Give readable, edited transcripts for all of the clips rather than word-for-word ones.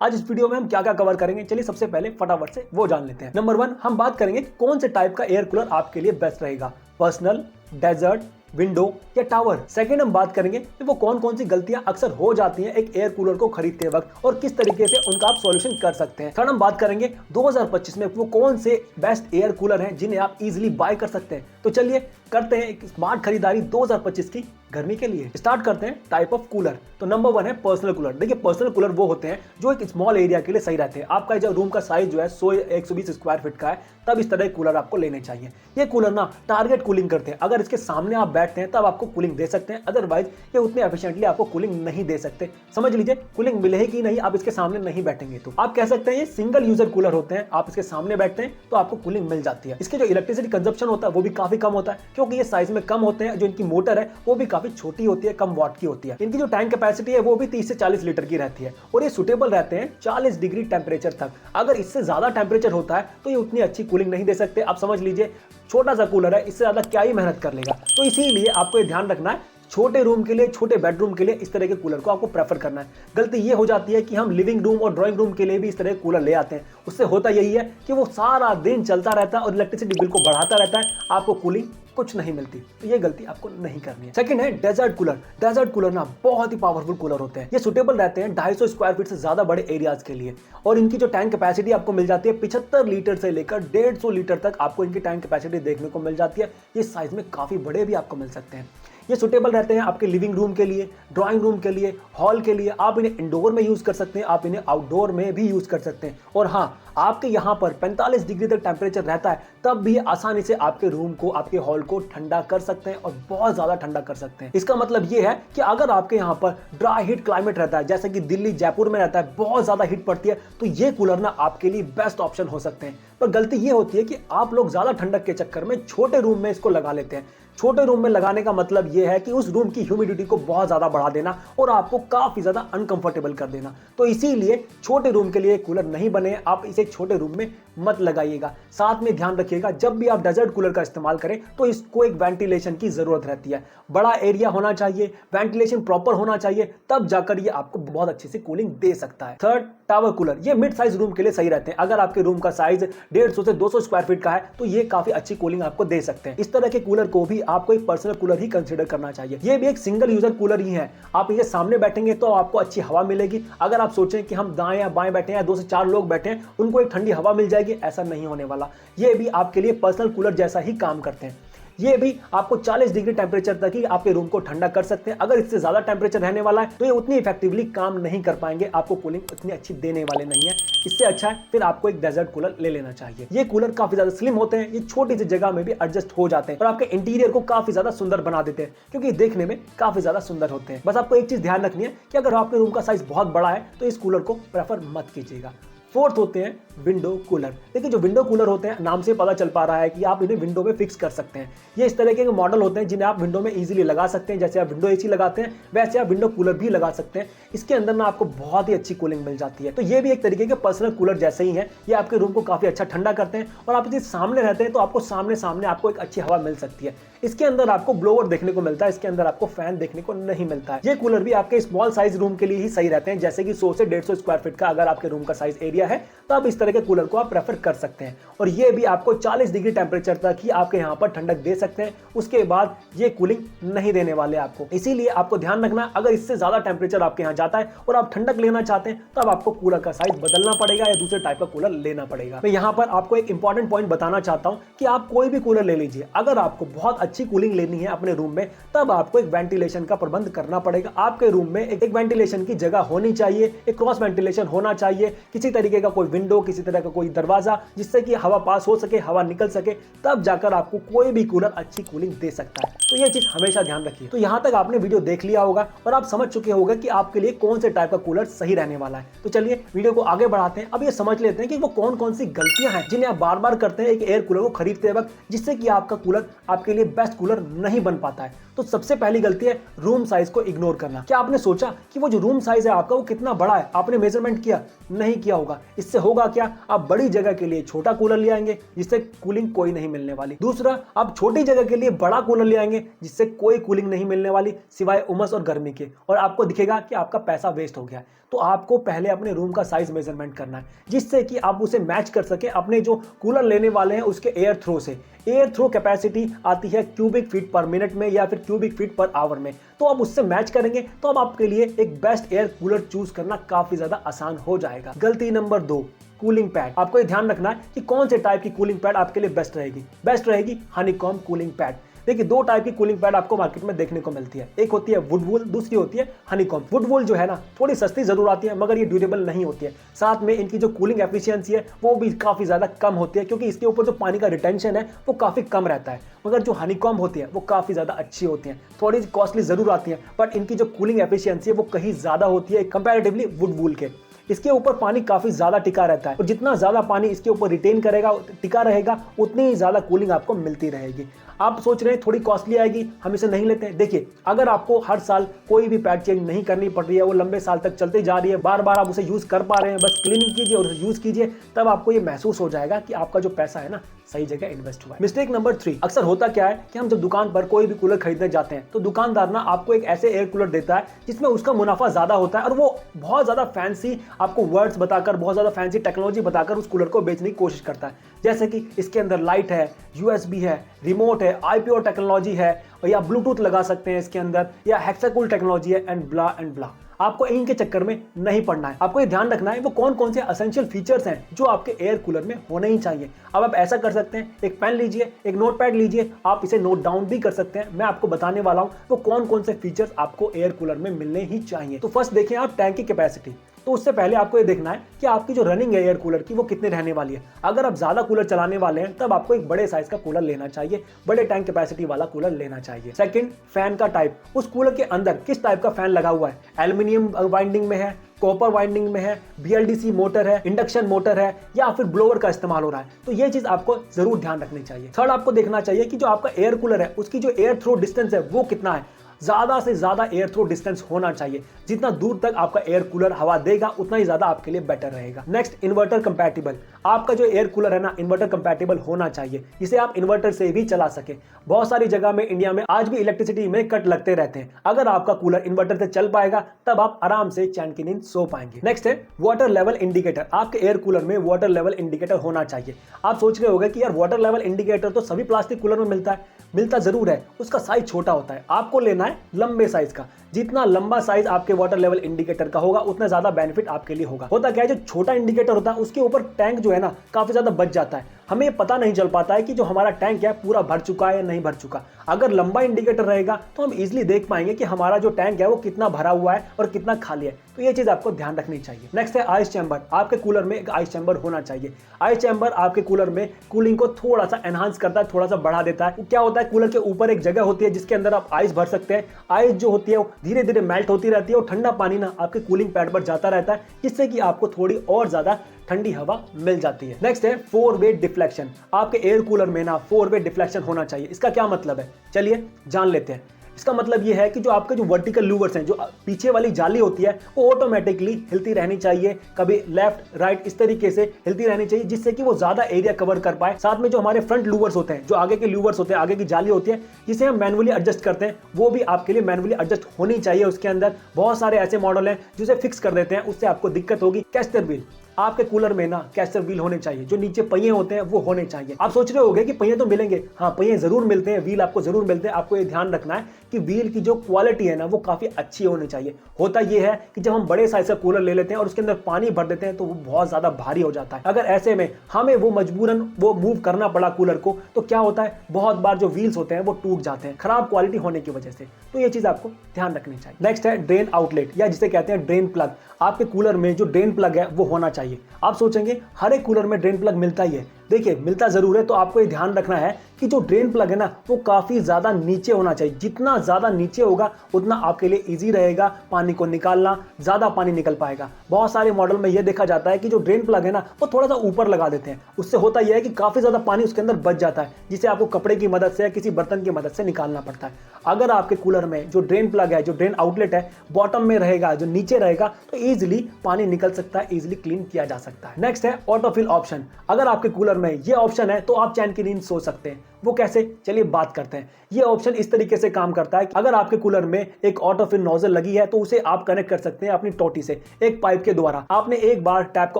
आज इस वीडियो में हम क्या क्या कवर करेंगे, चलिए सबसे पहले फटाफट से वो जान लेते हैं। नंबर 1 हम बात करेंगे कौन से टाइप का एयर कूलर आपके लिए बेस्ट रहेगा, पर्सनल, डेजर्ट, विंडो या टावर। सेकंड हम बात करेंगे कि वो कौन कौन सी गलतियां अक्सर हो जाती हैं एक एयर कूलर को खरीदते वक्त और किस तरीके से उनका आप सॉल्यूशन कर सकते हैं। थर्ड हम बात करेंगे 2025 में वो कौन से बेस्ट एयर कूलर हैं जिन्हें आप इजीली बाय कर सकते हैं। तो चलिए करते हैं एक स्मार्ट खरीदारी 2025 की गर्मी के लिए। स्टार्ट करते हैं टाइप ऑफ कूलर। तो नंबर 1 है पर्सनल कूलर। देखिए पर्सनल कूलर वो होते हैं जो एक स्मॉल एरिया के लिए सही रहते हैं। आपका जो रूम का साइज जो है 120 स्क्वायर फीट का है, तब इस तरह कूलर आपको लेने चाहिए। ये कूलर ना टारगेट कूलिंग करते हैं। अगर इसके सामने आप बैठते हैं तब आपको कूलिंग दे सकते हैं, अदरवाइज ये उतने एफिशिएंटली आपको कूलिंग नहीं दे सकते। समझ लीजिए कूलिंग मिलेगी नहीं, आप इसके सामने नहीं बैठेंगे। तो आप कह सकते हैं ये सिंगल यूजर कूलर होते हैं। आप इसके सामने बैठते हैं तो आपको कूलिंग मिल जाती है। इसके जो इलेक्ट्रिसिटी कंजप्शन होता है वो भी काफी कम होता है, क्योंकि ये साइज में कम होते हैं। जो इनकी मोटर है वो भी काफी छोटी होती है, कम वाट की होती है। इनकी जो टैंक कैपेसिटी है वो भी 30 से 40 लीटर की रहती है और ये सुटेबल रहते हैं 40 डिग्री टेम्परेचर तक। अगर इससे ज्यादा टेम्परेचर होता है तो ये उतनी अच्छी कूलिंग नहीं दे सकते। आप समझ लीजिए छोटा सा कूलर है, इससे ज्यादा क्या ही मेहनत कर लेगा। तो इसीलिए आपको ये ध्यान रखना है छोटे रूम के लिए, छोटे बेडरूम के लिए इस तरह के कूलर को आपको प्रेफर करना है। गलती ये हो जाती है कि हम लिविंग रूम और ड्राइंग रूम के लिए भी इस तरह के कूलर ले आते हैं। उससे होता यही है कि वो सारा दिन चलता रहता है और इलेक्ट्रिसिटी बिल को बढ़ाता रहता है, आपको कूलिंग कुछ नहीं मिलती। तो ये गलती आपको नहीं करनी है। सेकंड है डेजर्ट कूलर। डेजर्ट कूलर ना बहुत ही पावरफुल कूलर होते हैं। ये सुटेबल रहते हैं 250 स्क्वायर फीट से ज्यादा बड़े एरियाज के लिए और इनकी जो टैंक कैपेसिटी आपको मिल जाती है 75 लीटर से लेकर 150 लीटर तक आपको इनकी टैंक कैपेसिटी देखने को मिल जाती है। ये साइज में काफी बड़े भी आपको मिल सकते हैं। ये सुटेबल रहते हैं आपके लिविंग रूम के लिए, ड्राइंग रूम के लिए, हॉल के लिए। आप इन्हें इंडोर में यूज कर सकते हैं, आप इन्हें आउटडोर में भी यूज कर सकते हैं। और हाँ, आपके यहाँ पर 45 डिग्री तक टेम्परेचर रहता है, तब भी आसानी से आपके रूम को, आपके हॉल को ठंडा कर सकते हैं और बहुत ज्यादा ठंडा कर सकते हैं। इसका मतलब ये है कि अगर आपके यहाँ पर ड्राई हीट क्लाइमेट रहता है, जैसे कि दिल्ली, जयपुर में रहता है, बहुत ज्यादा हीट पड़ती है, तो ये कूलर ना आपके लिए बेस्ट ऑप्शन हो सकते हैं। पर गलती ये होती है कि आप लोग ज्यादा ठंडक के चक्कर में छोटे रूम में इसको लगा लेते हैं। छोटे रूम में लगाने का मतलब यह है कि उस रूम की ह्यूमिडिटी को बहुत ज्यादा बढ़ा देना और आपको काफी ज्यादा अनकंफर्टेबल कर देना। तो इसीलिए छोटे रूम के लिए कूलर नहीं बने, आप इसे छोटे रूम में मत लगाइएगा। साथ में ध्यान रखिएगा जब भी आप डेजर्ट कूलर का इस्तेमाल करें तो इसको एक वेंटिलेशन की जरूरत रहती है। बड़ा एरिया होना चाहिए, वेंटिलेशन प्रॉपर होना चाहिए, तब जाकर ये आपको बहुत अच्छे से कूलिंग दे सकता है। Third, tower cooler. ये मिड साइज रूम के लिए सही रहते हैं। अगर आपके रूम का साइज 150 से 200 स्क्वायर फीट का है तो ये काफी अच्छी कूलिंग आपको दे सकते हैं। इस तरह के कूलर को भी आपको एक पर्सनल कूलर ही कंसीडर करना चाहिए। ये भी एक सिंगल यूजर कूलर ही है। आप ये सामने बैठेंगे तो आपको अच्छी हवा मिलेगी। अगर आप सोचें कि हम दाएं या बाएं बैठे हैं, 2 से 4 लोग बैठे हैं, उनको एक ठंडी हवा मिल जाएगी, ऐसा नहीं होने वाला। ये भी आपके लिए पर्सनल कूलर जैसा ही काम करते हैं। ये भी आपको 40 डिग्री टेम्परेचर तक ही आपके रूम को ठंडा कर सकते हैं। अगर इससे ज्यादा टेम्परेचर रहने वाला है तो ये उतनी इफेक्टिवली काम नहीं कर पाएंगे, आपको कूलिंग उतनी अच्छी देने वाले नहीं है। इससे अच्छा है फिर आपको एक डेजर्ट कूलर ले लेना चाहिए। ये कूलर काफी ज्यादा स्लिम होते हैं, ये छोटी सी जगह में भी एडजस्ट हो जाते हैं और आपके इंटीरियर को काफी ज्यादा सुंदर बना देते हैं, क्योंकि देखने में काफी ज्यादा सुंदर होते हैं। बस आपको एक चीज ध्यान रखनी है कि अगर आपके रूम का साइज बहुत बड़ा है तो इस कूलर को प्रेफर मत कीजिएगा। फोर्थ होते हैं विंडो कूलर। देखिए जो विंडो कूलर होते हैं, नाम से पता चल पा रहा है कि आप इन्हें विंडो में फिक्स कर सकते हैं। ये इस तरह के मॉडल होते हैं जिन्हें आप विंडो में इजीली लगा सकते हैं। जैसे आप विंडो एसी लगाते हैं वैसे आप विंडो कूलर भी लगा सकते हैं। इसके अंदर ना आपको बहुत ही अच्छी कूलिंग मिल जाती है। तो ये भी एक तरीके के पर्सनल कूलर जैसे ही है। ये आपके रूम को काफी अच्छा ठंडा करते हैं और आप इसी सामने रहते हैं तो आपको सामने आपको एक अच्छी हवा मिल सकती है। इसके अंदर आपको ब्लोअर देखने को मिलता है, इसके अंदर आपको फैन देखने को नहीं मिलता है। ये कूलर भी आपके स्मॉल साइज रूम के लिए ही सही रहते हैं, जैसे कि 100 से 150 स्क्वायर फीट का अगर आपके रूम का साइज एरिया है तो आप इस तरह के कूलर को आप प्रेफर कर सकते हैं। और ये भी आपको 40 डिग्री टेम्परेचर तक ही आपके यहाँ पर ठंडक दे सकते हैं। उसके बाद ये कूलिंग नहीं देने वाले आपको। इसीलिए आपको ध्यान रखना, अगर इससे ज्यादा टेम्परेचर आपके यहाँ जाता है और आप ठंडक लेना चाहते हैं तो अब आपको कूलर का साइज बदलना पड़ेगा या दूसरे टाइप का कूलर लेना पड़ेगा। मैं यहाँ पर आपको एक इंपॉर्टेंट पॉइंट बताना चाहता हूँ कि आप कोई भी कूलर ले लीजिए, अगर आपको बहुत अच्छी कूलिंग लेनी है अपने रूम में तब आपको एक वेंटिलेशन का प्रबंध करना पड़ेगा। आपके रूम में एक वेंटिलेशन की जगह होनी चाहिए, एक क्रॉस वेंटिलेशन होना चाहिए, किसी तरीके का कोई विंडो, किसी तरह का कोई दरवाजा जिससे कि हवा पास हो सके, हवा निकल सके, तब जाकर आपको कोई भी कूलर अच्छी कूलिंग दे सकता है। तो ये चीज हमेशा ध्यान रखिए। तो यहाँ तक आपने वीडियो देख लिया होगा और आप समझ चुके होंगे कि आपके लिए कौन से टाइप का कूलर सही रहने वाला है। तो चलिए वीडियो को आगे बढ़ाते हैं। अब ये समझ लेते हैं कि वो कौन कौन सी गलतियां हैं जिन्हें आप बार बार करते हैं एक एयर कूलर को खरीदते वक्त, जिससे कि आपका कूलर आपके लिए बेस्ट कूलर नहीं बन पाता है। तो सबसे पहली गलती है रूम साइज को इग्नोर करना। क्या आपने सोचा कि वो जो रूम साइज है आपका वो कितना बड़ा है? आपने मेजरमेंट किया? नहीं किया होगा। इससे होगा क्या, आप बड़ी जगह के लिए छोटा कूलर ले आएंगे जिससे कूलिंग कोई नहीं मिलने वाली। दूसरा, आप छोटी जगह के लिए बड़ा कूलर ले आएंगे जिससे कोई कूलिंग नहीं मिलने वाली सिवाय उमस और गर्मी के, और आपको दिखेगा कि आपका पैसा वेस्ट हो गया है। तो आपको पहले अपने रूम का साइज मेजरमेंट करना है जिससे कि आप उसे मैच कर सके अपने जो कूलर लेने वाले हैं उसके एयर थ्रो से। एयर थ्रो कैपेसिटी आती है क्यूबिक फीट पर मिनट में या फिर क्यूबिक फीट पर आवर में, तो आप उससे मैच करेंगे तो अब आपके लिए एक बेस्ट एयर कूलर चूज करना काफी ज्यादा आसान हो जाएगा। गलती नंबर 2, कूलिंग पैड। आपको ये ध्यान रखना है कि कौन से टाइप की कूलिंग पैड आपके लिए बेस्ट रहेगी हनीकॉम्ब कूलिंग पैड। देखिए, दो टाइप की कूलिंग पैड आपको मार्केट में देखने को मिलती है, एक होती है वुडवूल, दूसरी होती है हनीकॉम्ब। वुडवूल जो है ना थोड़ी सस्ती जरूर आती है मगर ये ड्यूरेबल नहीं होती है, साथ में इनकी जो कूलिंग एफिशिएंसी है वो भी काफी ज्यादा कम होती है क्योंकि इसके ऊपर जो पानी का रिटेंशन है वो काफी कम रहता है। मगर जो हनीकॉम्ब होती है वो काफी ज्यादा अच्छी होती है, थोड़ी कॉस्टली जरूर आती है बट इनकी जो कूलिंग एफिशिएंसी है वो कहीं ज्यादा होती है कंपैरेटिवली वुडवूल के। इसके ऊपर पानी काफी ज्यादा टिका रहता है और जितना ज्यादा पानी इसके ऊपर रिटेन करेगा, टिका रहेगा, उतनी ही ज्यादा कूलिंग आपको मिलती रहेगी। आप सोच रहे हैं थोड़ी कॉस्टली आएगी, हम इसे नहीं लेते हैं। देखिए, अगर आपको हर साल कोई भी पैड चेंज नहीं करनी पड़ रही है, वो लंबे साल तक चलती जा रही है, बार बार आप उसे यूज कर पा रहे हैं, बस क्लीनिंग कीजिए और यूज कीजिए, तब आपको ये महसूस हो जाएगा कि आपका जो पैसा है ना सही जगह इन्वेस्ट हुआ है। मिस्टेक नंबर 3, अक्सर होता क्या है कि हम जब दुकान पर कोई भी कूलर खरीदने जाते हैं तो दुकानदार ना आपको एक ऐसे एयर कूलर देता है जिसमें उसका मुनाफा ज्यादा होता है और वो बहुत ज्यादा फैंसी आपको वर्ड्स बताकर, बहुत ज्यादा फैंसी टेक्नोलॉजी बताकर उस कूलर को बेचने की कोशिश करता है। जैसे कि इसके अंदर लाइट है, यूएसबी है, रिमोट है, आईपीओ टेक्नोलॉजी है, या ब्लूटूथ लगा सकते हैं इसके अंदर, या हेक्साकूल टेक्नोलॉजी है एंड ब्ला। आपको इनके चक्कर में नहीं पड़ना है। आपको ये ध्यान रखना है वो कौन कौन से एसेंशियल फीचर्स हैं जो आपके एयर कूलर में होने ही चाहिए। अब आप ऐसा कर सकते हैं, एक पेन लीजिए, एक नोटपैड लीजिए, आप इसे नोट डाउन भी कर सकते हैं। मैं आपको बताने वाला हूं वो कौन कौन से फीचर्स आपको एयर कूलर में मिलने ही चाहिए। तो फर्स्ट देखें आप टैंक की कैपेसिटी। तो उससे पहले आपको ये देखना है कि आपकी जो रनिंग है एयर कूलर की वो कितने रहने वाली है। अगर आप ज्यादा कूलर चलाने वाले हैं तब आपको एक बड़े साइज का कूलर लेना चाहिए, बड़े टैंक कैपेसिटी वाला कूलर लेना चाहिए। सेकंड, फैन का टाइप। उस कूलर के अंदर किस टाइप का फैन लगा हुआ है, एल्यूमिनियम वाइंडिंग में है, कॉपर वाइंडिंग में है, बीएलडीसी मोटर है, इंडक्शन मोटर है, या फिर ब्लोअर का इस्तेमाल हो रहा है। तो ये चीज आपको जरूर ध्यान रखनी चाहिए। थर्ड, आपको देखना चाहिए कि जो आपका एयर कूलर है उसकी जो एयर थ्रो डिस्टेंस है वो कितना है। ज्यादा से ज्यादा एयर थ्रो डिस्टेंस होना चाहिए। जितना दूर तक आपका एयर कूलर हवा देगा उतना ही ज्यादा आपके लिए बेटर रहेगा। Next, inverter compatible. आपका जो एयर कूलर है ना इन्वर्टर कंपैटिबल होना चाहिए, जिसे आप इन्वर्टर से भी चला सके। बहुत सारी जगह में इंडिया में आज भी इलेक्ट्रिसिटी में कट लगते रहते हैं। अगर आपका कूलर इन्वर्टर से चल पाएगा तब आप आराम से चैन की नींद सो पाएंगे। नेक्स्ट है वाटर लेवल इंडिकेटर। आपके एयर कूलर में वाटर लेवल इंडिकेटर होना चाहिए। आप सोच रहे होंगे कि यार वाटर लेवल इंडिकेटर तो सभी प्लास्टिक कूलर में मिलता है। मिलता जरूर है, उसका साइज छोटा होता है। आपको लेना है लंबे साइज का। जितना लंबा साइज आपके वाटर लेवल इंडिकेटर का होगा उतना ज्यादा बेनिफिट आपके लिए होगा। होता क्या है, जो छोटा इंडिकेटर होता है उसके ऊपर टैंक जो है ना काफी ज्यादा बच जाता है। हमें पता नहीं चल पाता है कि जो हमारा टैंक है पूरा भर चुका है या नहीं भर चुका। अगर लंबा इंडिकेटर रहेगा तो हम इजीली देख पाएंगे कि हमारा जो टैंक है वो कितना भरा हुआ है और कितना खाली है। तो ये चीज आपको ध्यान रखनी चाहिए। नेक्स्ट है आइस चैम्बर। आपके कूलर में एक आइस चैम्बर होना चाहिए। आइस चैम्बर आपके कूलर में कूलिंग को थोड़ा सा एनहांस करता है, थोड़ा सा बढ़ा देता है। क्या होता है, कूलर के ऊपर एक जगह होती है जिसके अंदर आप आइस भर सकते हैं। आइस जो होती है वो धीरे धीरे मेल्ट होती रहती है और ठंडा पानी ना आपके कूलिंग पैड पर जाता रहता है, जिससे कि आपको थोड़ी और ज्यादा ठंडी हवा मिल जाती है। नेक्स्ट है 4-वे डिफ्लेक्शन। आपके एयर कूलर में ना 4-वे डिफ्लेक्शन होना चाहिए। इसका क्या मतलब है, चलिए जान लेते हैं। इसका मतलब यह है कि जो आपके जो वर्टिकल लूवर्स हैं, जो पीछे वाली जाली होती है वो ऑटोमेटिकली हिलती रहनी चाहिए, कभी लेफ्ट राइट इस तरीके से हिलती रहनी चाहिए, जिससे कि वो ज्यादा एरिया कवर कर पाए। साथ में जो हमारे फ्रंट लूवर्स होते हैं, जो आगे के लूवर्स होते हैं, आगे की जाली होती है जिसे हम मैनुअली एडजस्ट करते हैं, वो भी आपके लिए मैनुअली एडजस्ट होनी चाहिए। उसके अंदर बहुत सारे ऐसे मॉडल हैं जिसे फिक्स कर देते हैं, उससे आपको दिक्कत होगी। Castor wheel. आपके कूलर में ना कैस्टर व्हील होने चाहिए, जो नीचे पहिए होते हैं वो होने चाहिए। आप सोच रहे होंगे कि पहिए तो मिलेंगे, हाँ पहिए जरूर मिलते हैं, व्हील आपको जरूर मिलते हैं। आपको ये ध्यान रखना है कि व्हील की जो क्वालिटी है ना वो काफी अच्छी होनी चाहिए। होता ये है कि जब हम बड़े साइज का कूलर ले लेते हैं और उसके अंदर पानी भर देते हैं तो वो बहुत ज्यादा भारी हो जाता है। अगर ऐसे में हमें वो मजबूरन वो मूव करना पड़ा कूलर को, तो क्या होता है, बहुत बार जो व्हील्स होते हैं वो टूट जाते हैं खराब क्वालिटी होने की वजह से। तो ये चीज आपको ध्यान रखनी चाहिए। नेक्स्ट है ड्रेन आउटलेट, या जिसे कहते हैं ड्रेन प्लग। आपके कूलर में जो ड्रेन प्लग है वो होना चाहिए। आप सोचेंगे हर एक कूलर में ड्रेन प्लग मिलता ही है। देखिए मिलता जरूर है, तो आपको ये ध्यान रखना है कि जो ड्रेन प्लग है ना वो काफी ज्यादा नीचे होना चाहिए। जितना ज्यादा नीचे होगा उतना आपके लिए इजी रहेगा पानी को निकालना, ज्यादा पानी निकल पाएगा। बहुत सारे मॉडल में यह देखा जाता है कि जो ड्रेन प्लग है ना वो थोड़ा सा ऊपर लगा देते हैं, उससे होता यह है कि काफी ज्यादा पानी उसके अंदर बच जाता है, जिसे आपको कपड़े की मदद से या किसी बर्तन की मदद से निकालना पड़ता है। अगर आपके कूलर में जो ड्रेन प्लग है, जो ड्रेन आउटलेट है बॉटम में रहेगा, जो नीचे रहेगा, तो इजीली पानी निकल सकता है, इजीली क्लीन किया जा सकता है। नेक्स्ट है ऑटो फिल ऑप्शन। अगर आपके कूलर में ये ऑप्शन है तो आप चैन की नींद सो सकते हैं। वो कैसे, चलिए बात करते हैं। ये ऑप्शन इस तरीके से काम करता है कि अगर आपके कूलर में एक ऑटो फिल नोजल लगी है तो उसे आप कनेक्ट कर सकते हैं अपनी टोटी से एक पाइप के द्वारा। आपने एक बार टैप को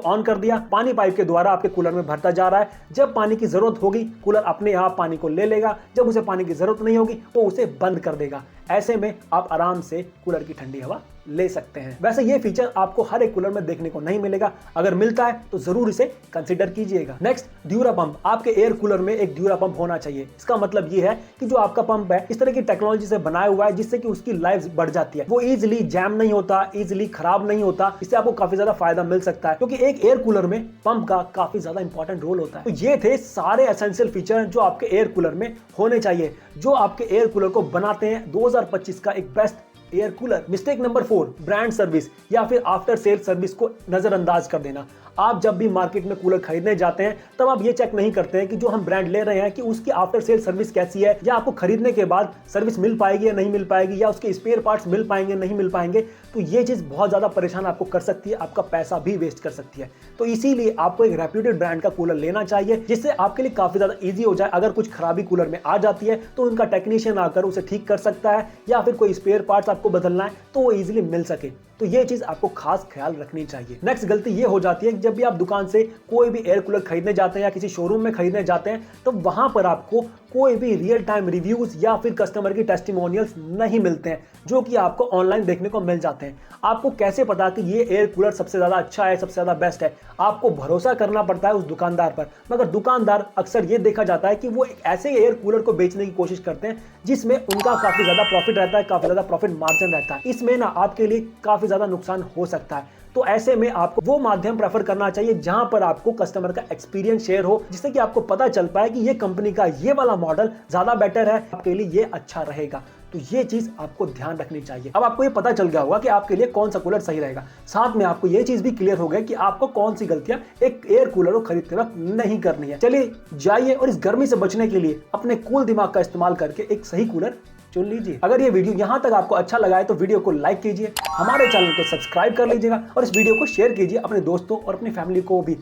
ऑन कर दिया, पानी पाइप के द्वारा आपके कूलर में भरता जा रहा है। जब पानी की जरूरत होगी कूलर अपने आप पानी को ले लेगा, जब उसे पानी की जरूरत नहीं होगी तो उसे बंद कर देगा। ऐसे में आप आराम से कूलर की ठंडी हवा ले सकते हैं। वैसे ये फीचर आपको हर एक कूलर में देखने को नहीं मिलेगा, अगर मिलता है तो जरूर इसे कंसीडर कीजिएगा। Next, dura pump. आपके एयर कूलर में एक ड्यूरा पंप होना चाहिए। इसका मतलब ये है कि जो आपका पंप है इस तरह की टेक्नोलॉजी से बनाया हुआ है जिससे कि उसकी लाइफ बढ़ जाती है, वो इजीली जैम नहीं होता, इजीली खराब नहीं होता। इससे आपको काफी ज्यादा फायदा मिल सकता है, क्योंकि एक एयर कूलर में पंप का काफी ज्यादा इंपॉर्टेंट रोल होता है। तो ये थे सारे एसेंशियल फीचर जो आपके एयर कूलर में होने चाहिए, जो आपके एयर कूलर को बनाते हैं 2025 का एक best air cooler. Mistake number 4, brand service या फिर आफ्टर सेल सर्विस को नजरअंदाज कर देना। आप जब भी मार्केट में कूलर खरीदने जाते हैं तब आप ये चेक नहीं करते हैं कि जो हम ब्रांड ले रहे हैं कि उसकी आफ्टर सेल सर्विस कैसी है, या आपको खरीदने के बाद सर्विस मिल पाएगी या नहीं मिल पाएगी, या उसके स्पेयर पार्ट्स मिल पाएंगे नहीं मिल पाएंगे। तो ये चीज बहुत ज्यादा परेशान आपको कर सकती है, आपका पैसा भी वेस्ट कर सकती है। तो इसीलिए आपको एक रेप्यूटेड ब्रांड का कूलर लेना चाहिए, जिससे आपके लिए काफी ज्यादा ईजी हो जाए। अगर कुछ खराबी कूलर में आ जाती है तो उनका टेक्नीशियन आकर उसे ठीक कर सकता है, या फिर कोई स्पेयर पार्ट्स आपको बदलना है तो वो इजीली मिल सके। तो ये चीज आपको खास ख्याल रखनी चाहिए। नेक्स्ट गलती ये हो जाती है कि जब भी आप दुकान से कोई भी एयर कूलर खरीदने जाते हैं या किसी शोरूम में खरीदने जाते हैं तो वहां पर आपको कोई भी रियल टाइम रिव्यूज या फिर कस्टमर की टेस्टिमोनियल्स नहीं मिलते हैं, जो कि आपको ऑनलाइन देखने को मिल जाते हैं। आपको कैसे पता कि ये एयर कूलर सबसे ज्यादा अच्छा है, सबसे ज्यादा बेस्ट है? आपको भरोसा करना पड़ता है उस दुकानदार पर। मगर दुकानदार अक्सर ये देखा जाता है कि वो एक ऐसे एयर कूलर को बेचने की कोशिश करते हैं जिसमें उनका काफी ज्यादा प्रॉफिट रहता है, काफी ज्यादा प्रॉफिट मार्जिन रहता है। इसमें ना आपके लिए काफी ज्यादा नुकसान हो सकता है। तो ऐसे में आपको वो माध्यम प्रेफर करना चाहिए जहां पर आपको कस्टमर का एक्सपीरियंस शेयर हो, जिससे कि आपको पता चल पाए कि ये कंपनी का ये वाला मॉडल ज्यादा बेटर है, आपके लिए ये अच्छा रहेगा। तो ये चीज आपको ध्यान रखनी चाहिए। अब आपको ये पता चल गया होगा कि आपके लिए कौन सा कूलर सही रहेगा। साथ में आपको ये चीज भी क्लियर हो गया कि आपको कौन सी गलतियां एक एयर कूलर को खरीदते वक्त नहीं करनी है। चलिए जाइए और इस गर्मी से बचने के लिए अपने कूल दिमाग का इस्तेमाल करके एक सही कूलर चुन लीजिए। अगर ये वीडियो यहां तक आपको अच्छा लगा है तो वीडियो को लाइक कीजिए, हमारे चैनल को सब्सक्राइब कर लीजिएगा और इस वीडियो को शेयर कीजिए अपने दोस्तों और अपनी फैमिली को भी।